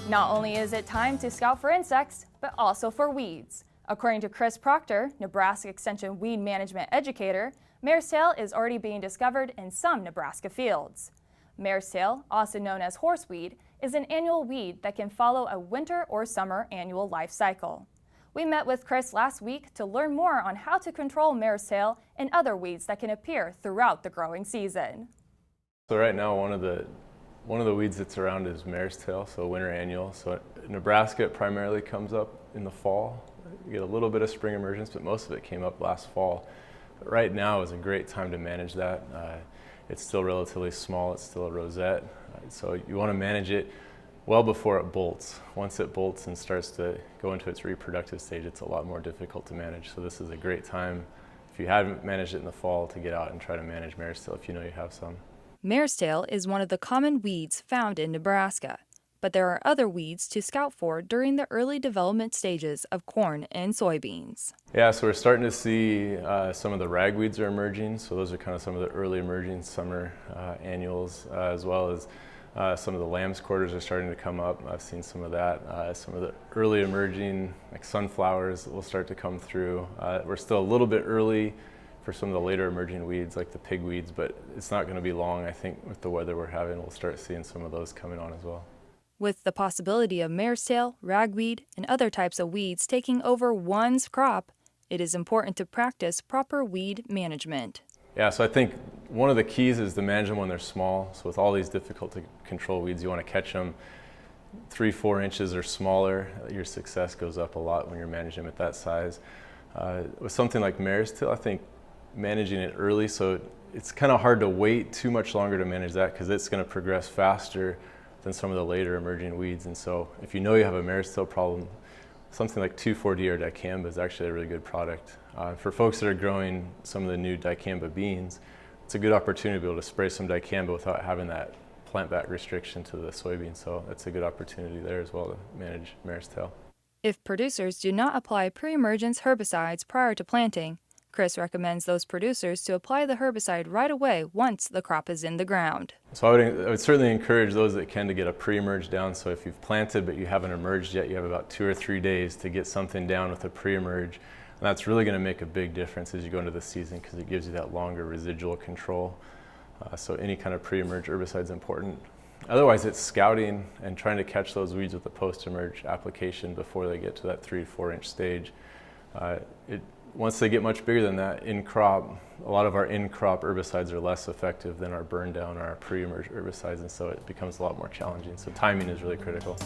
Not only is it time to scout for insects, but also for weeds. According to Chris Proctor, Nebraska Extension weed management educator, Marestail is already being discovered in some Nebraska fields. Marestail, also known as horseweed, is an annual weed that can follow a winter or summer annual life cycle. We met with Chris last week to learn more on how to control Marestail and other weeds that can appear throughout the growing season. So right now, one of the weeds that's around is Marestail, so winter annual. So in Nebraska, it primarily comes up in the fall. You get a little bit of spring emergence, but most of it came up last fall. But right now is a great time to manage that. It's still relatively small, it's still a rosette. So you want to manage it well before it bolts. Once it bolts and starts to go into its reproductive stage, it's a lot more difficult to manage. So this is a great time, if you haven't managed it in the fall, to get out and try to manage Marestail if you know you have some. Marestail is one of the common weeds found in Nebraska, but there are other weeds to scout for during the early development stages of corn and soybeans. Yeah, so we're starting to see some of the ragweeds are emerging. So those are kind of some of the early emerging summer annuals, as well as some of the lamb's quarters are starting to come up. I've seen some of that. Some of the early emerging, like sunflowers, will start to come through. We're still a little bit early for some of the later emerging weeds like the pigweeds, but it's not going to be long. I think with the weather we're having, we'll start seeing some of those coming on as well. With the possibility of Marestail, ragweed, and other types of weeds taking over one's crop, it is important to practice proper weed management. Yeah, so I think one of the keys is to manage them when they're small. So with all these difficult to control weeds, you want to catch them 3-4 inches or smaller. Your success goes up a lot when you're managing them at that size. With something like Marestail, I think managing it early, so it's kind of hard to wait too much longer to manage that because it's going to progress faster than some of the later emerging weeds. And so if you know you have a Marestail problem, something like 2,4-D or dicamba is actually a really good product. For folks that are growing some of the new dicamba beans, it's a good opportunity to be able to spray some dicamba without having that plant back restriction to the soybean. So that's a good opportunity there as well to manage Marestail. If producers do not apply pre-emergence herbicides prior to planting, Chris recommends those producers to apply the herbicide right away once the crop is in the ground. So I would certainly encourage those that can to get a pre-emerge down. So if you've planted but you haven't emerged yet, you have about 2 or 3 days to get something down with a pre-emerge. And that's really going to make a big difference as you go into the season because it gives you that longer residual control. So any kind of pre-emerge herbicide is important. Otherwise, it's scouting and trying to catch those weeds with the post-emerge application before they get to that 3 to 4 inch stage. Once they get much bigger than that, in-crop, a lot of our in-crop herbicides are less effective than our burn down or our pre-emerge herbicides, and so it becomes a lot more challenging. So timing is really critical.